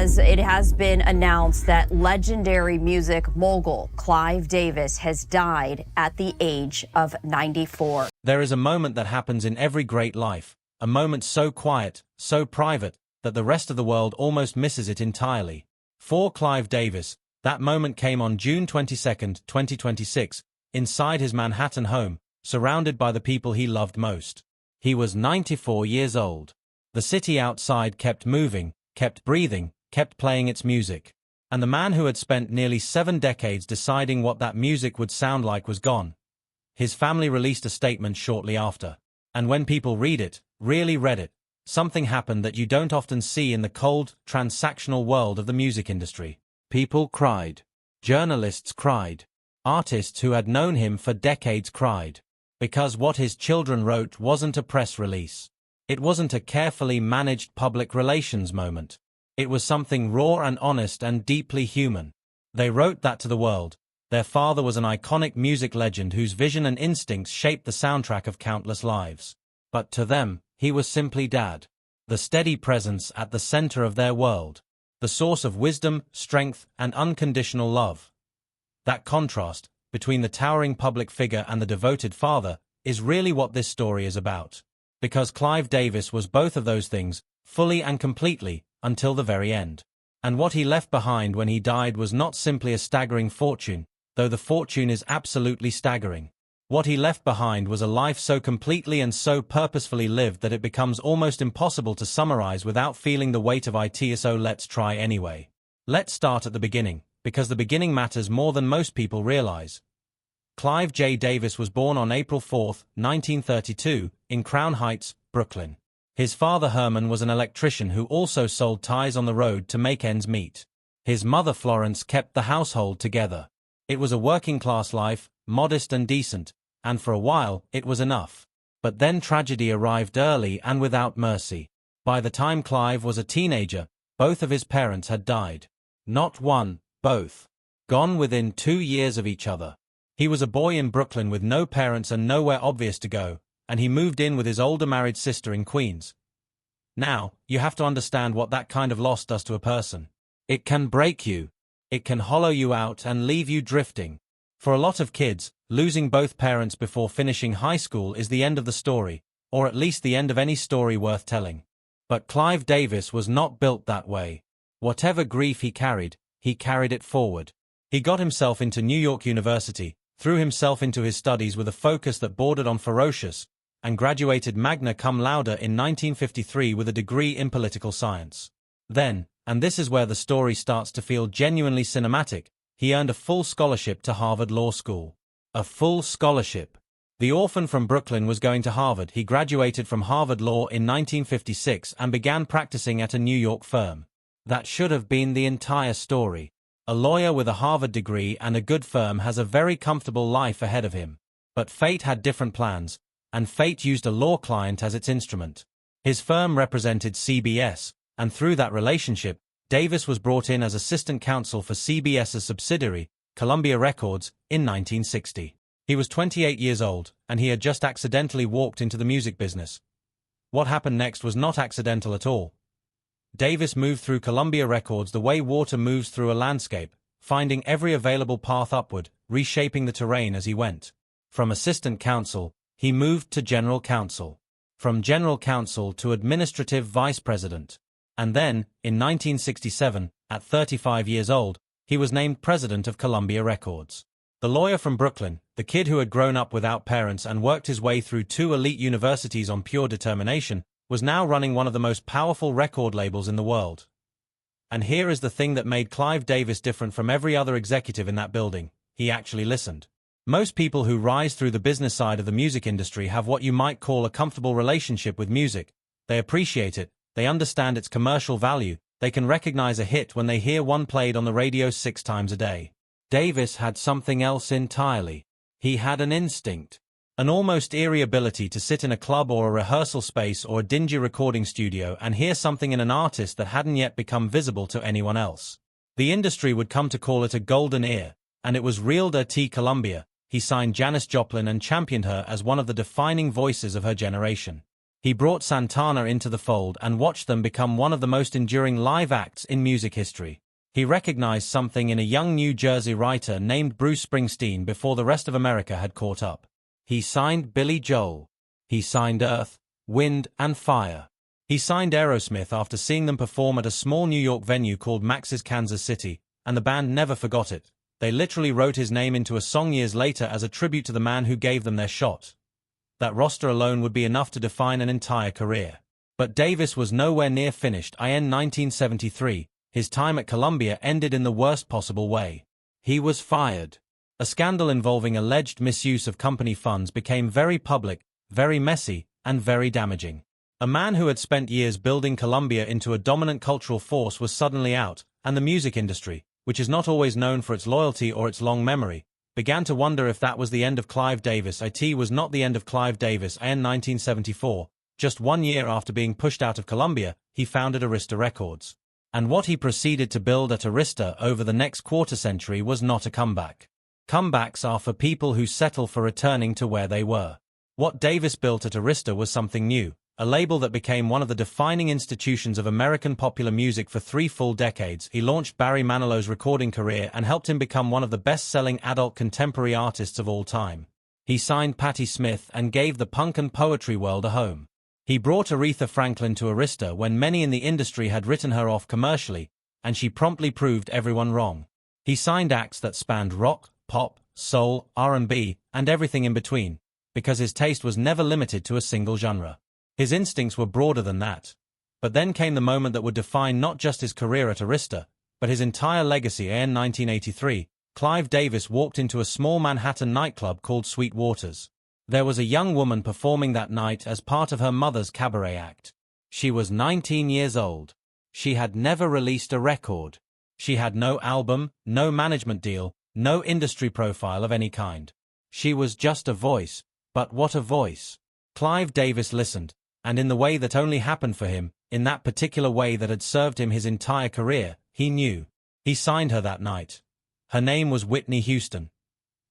as it has been announced that legendary music mogul Clive Davis has died at the age of 94. There is a moment that happens in every great life, a moment so quiet, so private, that the rest of the world almost misses it entirely. For Clive Davis, that moment came on June 22, 2026, inside his Manhattan home, surrounded by the people he loved most. He was 94 years old. The city outside kept moving, kept breathing, kept playing its music. And the man who had spent nearly 7 decades deciding what that music would sound like was gone. His family released a statement shortly after. And when people read it, really read it, something happened that you don't often see in the cold, transactional world of the music industry. People cried. Journalists cried. Artists who had known him for decades cried. Because what his children wrote wasn't a press release. It wasn't a carefully managed public relations moment. It was something raw and honest and deeply human. They wrote that to the world. Their father was an iconic music legend whose vision and instincts shaped the soundtrack of countless lives. But to them, he was simply Dad. The steady presence at the center of their world. The source of wisdom, strength, and unconditional love. That contrast, between the towering public figure and the devoted father, is really what this story is about. Because Clive Davis was both of those things, fully and completely, until the very end. And what he left behind when he died was not simply a staggering fortune, though the fortune is absolutely staggering. What he left behind was a life so completely and so purposefully lived that it becomes almost impossible to summarize without feeling the weight of it. So let's try anyway. Let's start at the beginning, because the beginning matters more than most people realize. Clive J. Davis was born on April 4, 1932, in Crown Heights, Brooklyn. His father Herman was an electrician who also sold ties on the road to make ends meet. His mother Florence kept the household together. It was a working-class life, modest and decent, and for a while, it was enough. But then tragedy arrived early and without mercy. By the time Clive was a teenager, both of his parents had died. Not one, both. Gone within 2 years of each other. He was a boy in Brooklyn with no parents and nowhere obvious to go, and he moved in with his older married sister in Queens. Now, you have to understand what that kind of loss does to a person. It can break you. It can hollow you out and leave you drifting. For a lot of kids, losing both parents before finishing high school is the end of the story, or at least the end of any story worth telling. But Clive Davis was not built that way. Whatever grief he carried it forward. He got himself into New York University, threw himself into his studies with a focus that bordered on ferocious, and graduated magna cum laude in 1953 with a degree in political science. Then, and this is where the story starts to feel genuinely cinematic, he earned a full scholarship to Harvard Law School. A full scholarship. The orphan from Brooklyn was going to Harvard. He graduated from Harvard Law in 1956 and began practicing at a New York firm. That should have been the entire story. A lawyer with a Harvard degree and a good firm has a very comfortable life ahead of him. But fate had different plans, and fate used a law client as its instrument. His firm represented CBS, and through that relationship, Davis was brought in as assistant counsel for CBS's subsidiary, Columbia Records, in 1960. He was 28 years old, and he had just accidentally walked into the music business. What happened next was not accidental at all. Davis moved through Columbia Records the way water moves through a landscape, finding every available path upward, reshaping the terrain as he went. From assistant counsel, he moved to general counsel. From general counsel to administrative vice president. And then, in 1967, at 35 years old, he was named president of Columbia Records. The lawyer from Brooklyn, the kid who had grown up without parents and worked his way through 2 elite universities on pure determination, was now running one of the most powerful record labels in the world. And here is the thing that made Clive Davis different from every other executive in that building: he actually listened. Most people who rise through the business side of the music industry have what you might call a comfortable relationship with music. They appreciate it, they understand its commercial value, they can recognize a hit when they hear one played on the radio 6 times a day. Davis had something else entirely. He had an instinct. An almost eerie ability to sit in a club or a rehearsal space or a dingy recording studio and hear something in an artist that hadn't yet become visible to anyone else. The industry would come to call it a golden ear, and it was real to Columbia. He signed Janis Joplin and championed her as one of the defining voices of her generation. He brought Santana into the fold and watched them become one of the most enduring live acts in music history. He recognized something in a young New Jersey writer named Bruce Springsteen before the rest of America had caught up. He signed Billy Joel. He signed Earth, Wind, and Fire. He signed Aerosmith after seeing them perform at a small New York venue called Max's Kansas City, and the band never forgot it. They literally wrote his name into a song years later as a tribute to the man who gave them their shot. That roster alone would be enough to define an entire career. But Davis was nowhere near finished. In 1973, his time at Columbia ended in the worst possible way. He was fired. A scandal involving alleged misuse of company funds became very public, very messy, and very damaging. A man who had spent years building Columbia into a dominant cultural force was suddenly out, and the music industry, which is not always known for its loyalty or its long memory, began to wonder if that was the end of Clive Davis. It was not the end of Clive Davis. In 1974, just 1 year after being pushed out of Columbia, he founded Arista Records. And what he proceeded to build at Arista over the next quarter-century was not a comeback. Comebacks are for people who settle for returning to where they were. What Davis built at Arista was something new, a label that became one of the defining institutions of American popular music for 3 full decades. He launched Barry Manilow's recording career and helped him become one of the best-selling adult contemporary artists of all time. He signed Patti Smith and gave the punk and poetry world a home. He brought Aretha Franklin to Arista when many in the industry had written her off commercially, and she promptly proved everyone wrong. He signed acts that spanned rock, pop, soul, R&B, and everything in between, because his taste was never limited to a single genre. His instincts were broader than that. But then came the moment that would define not just his career at Arista, but his entire legacy. In 1983, Clive Davis walked into a small Manhattan nightclub called Sweet Waters. There was a young woman performing that night as part of her mother's cabaret act. She was 19 years old. She had never released a record. She had no album, no management deal, no industry profile of any kind. She was just a voice, but what a voice. Clive Davis listened, and in the way that only happened for him, in that particular way that had served him his entire career, he knew. He signed her that night. Her name was Whitney Houston.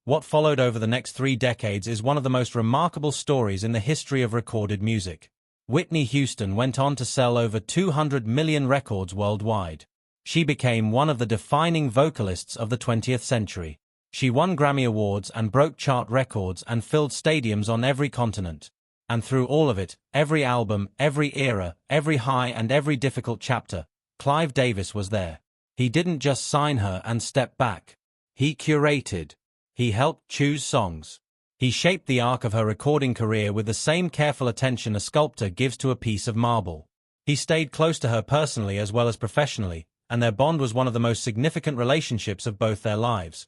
What followed over the next 3 decades is one of the most remarkable stories in the history of recorded music. Whitney Houston went on to sell over 200 million records worldwide. She became one of the defining vocalists of the 20th century. She won Grammy Awards and broke chart records and filled stadiums on every continent. And through all of it, every album, every era, every high and every difficult chapter, Clive Davis was there. He didn't just sign her and step back. He curated. He helped choose songs. He shaped the arc of her recording career with the same careful attention a sculptor gives to a piece of marble. He stayed close to her personally as well as professionally, and their bond was one of the most significant relationships of both their lives.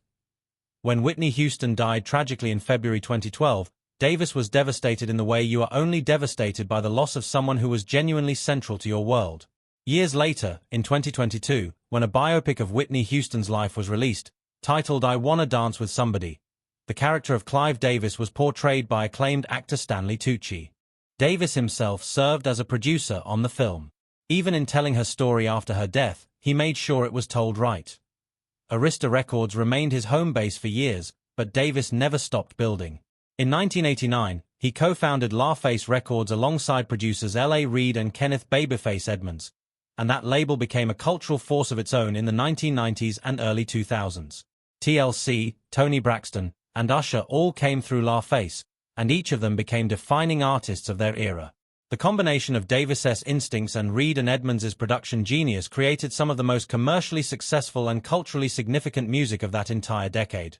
When Whitney Houston died tragically in February 2012, Davis was devastated in the way you are only devastated by the loss of someone who was genuinely central to your world. Years later, in 2022, when a biopic of Whitney Houston's life was released, titled I Wanna Dance with Somebody, the character of Clive Davis was portrayed by acclaimed actor Stanley Tucci. Davis himself served as a producer on the film. Even in telling her story after her death, he made sure it was told right. Arista Records remained his home base for years, but Davis never stopped building. In 1989, he co-founded LaFace Records alongside producers L.A. Reid and Kenneth "Babyface" Edmonds, and that label became a cultural force of its own in the 1990s and early 2000s. TLC, Toni Braxton, and Usher all came through LaFace, and each of them became defining artists of their era. The combination of Davis's instincts and Reid and Edmonds' production genius created some of the most commercially successful and culturally significant music of that entire decade.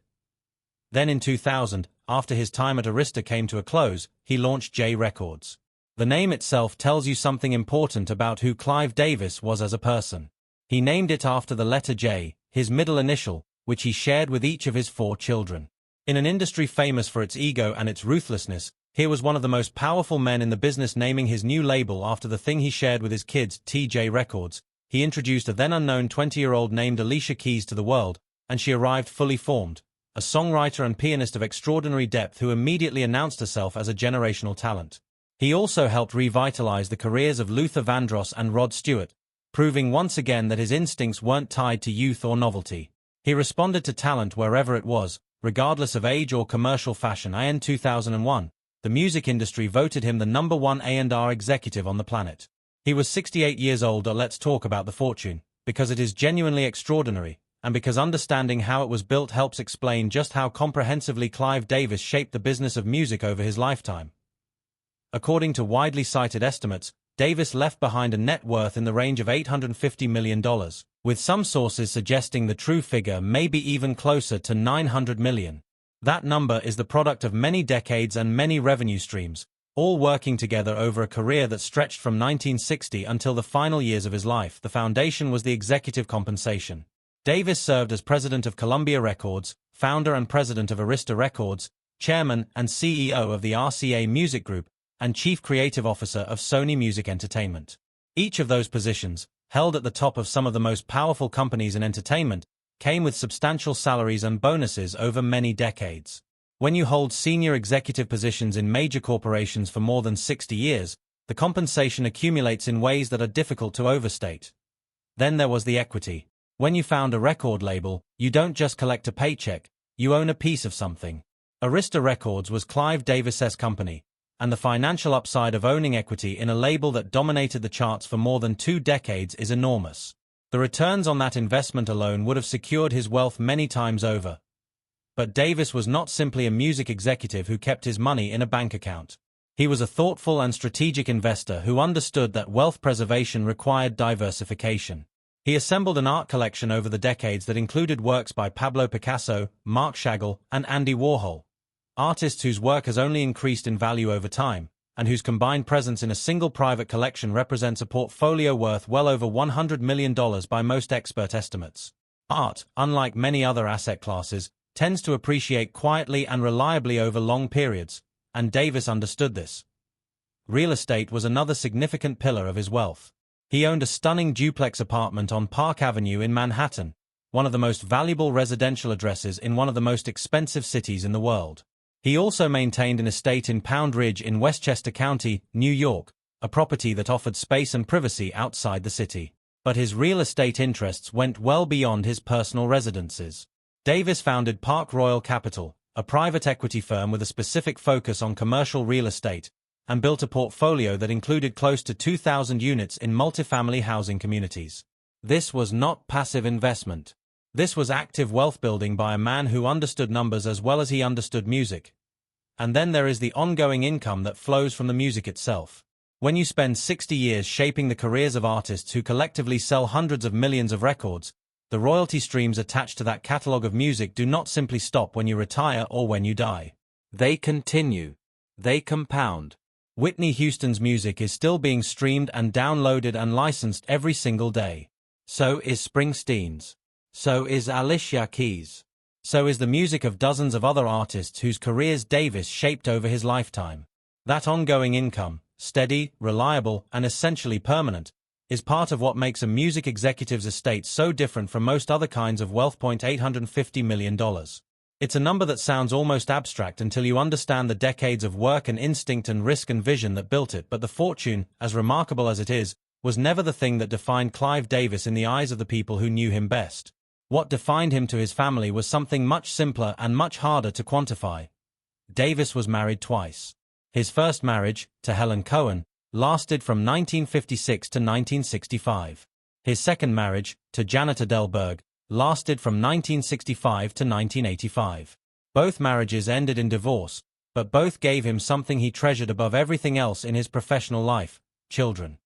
Then in 2000, after his time at Arista came to a close, he launched J Records. The name itself tells you something important about who Clive Davis was as a person. He named it after the letter J, his middle initial, which he shared with each of his 4 children. In an industry famous for its ego and its ruthlessness, here was one of the most powerful men in the business naming his new label after the thing he shared with his kids, TJ Records. He introduced a then unknown 20-year-old named Alicia Keys to the world, and she arrived fully formed, a songwriter and pianist of extraordinary depth who immediately announced herself as a generational talent. He also helped revitalize the careers of Luther Vandross and Rod Stewart, proving once again that his instincts weren't tied to youth or novelty. He responded to talent wherever it was, regardless of age or commercial fashion. In 2001, the music industry voted him the #1 A&R executive on the planet. He was 68 years old. Let's talk about the fortune, because it is genuinely extraordinary, and because understanding how it was built helps explain just how comprehensively Clive Davis shaped the business of music over his lifetime. According to widely cited estimates, Davis left behind a net worth in the range of $850 million, with some sources suggesting the true figure may be even closer to $900 million. That number is the product of many decades and many revenue streams, all working together over a career that stretched from 1960 until the final years of his life. The foundation was the executive compensation. Davis served as president of Columbia Records, founder and president of Arista Records, chairman and CEO of the RCA Music Group, and chief creative officer of Sony Music Entertainment. Each of those positions, held at the top of some of the most powerful companies in entertainment, came with substantial salaries and bonuses over many decades. When you hold senior executive positions in major corporations for more than 60 years, the compensation accumulates in ways that are difficult to overstate. Then there was the equity. When you found a record label, you don't just collect a paycheck, you own a piece of something. Arista Records was Clive Davis's company, and the financial upside of owning equity in a label that dominated the charts for more than 2 decades is enormous. The returns on that investment alone would have secured his wealth many times over. But Davis was not simply a music executive who kept his money in a bank account. He was a thoughtful and strategic investor who understood that wealth preservation required diversification. He assembled an art collection over the decades that included works by Pablo Picasso, Marc Chagall, and Andy Warhol, artists whose work has only increased in value over time, and whose combined presence in a single private collection represents a portfolio worth well over $100 million by most expert estimates. Art, unlike many other asset classes, tends to appreciate quietly and reliably over long periods, and Davis understood this. Real estate was another significant pillar of his wealth. He owned a stunning duplex apartment on Park Avenue in Manhattan, one of the most valuable residential addresses in one of the most expensive cities in the world. He also maintained an estate in Pound Ridge in Westchester County, New York, a property that offered space and privacy outside the city. But his real estate interests went well beyond his personal residences. Davis founded Park Royal Capital, a private equity firm with a specific focus on commercial real estate, and built a portfolio that included close to 2,000 units in multifamily housing communities. This was not passive investment. This was active wealth building by a man who understood numbers as well as he understood music. And then there is the ongoing income that flows from the music itself. When you spend 60 years shaping the careers of artists who collectively sell hundreds of millions of records, the royalty streams attached to that catalog of music do not simply stop when you retire or when you die. They continue. They compound. Whitney Houston's music is still being streamed and downloaded and licensed every single day. So is Springsteen's. So is Alicia Keys. So is the music of dozens of other artists whose careers Davis shaped over his lifetime. That ongoing income, steady, reliable, and essentially permanent, is part of what makes a music executive's estate so different from most other kinds of wealth. $850 million. It's a number that sounds almost abstract until you understand the decades of work and instinct and risk and vision that built it, but the fortune, as remarkable as it is, was never the thing that defined Clive Davis in the eyes of the people who knew him best. What defined him to his family was something much simpler and much harder to quantify. Davis was married twice. His first marriage, to Helen Cohen, lasted from 1956 to 1965. His second marriage, to Janet Adelberg, lasted from 1965 to 1985. Both marriages ended in divorce, but both gave him something he treasured above everything else in his professional life: children.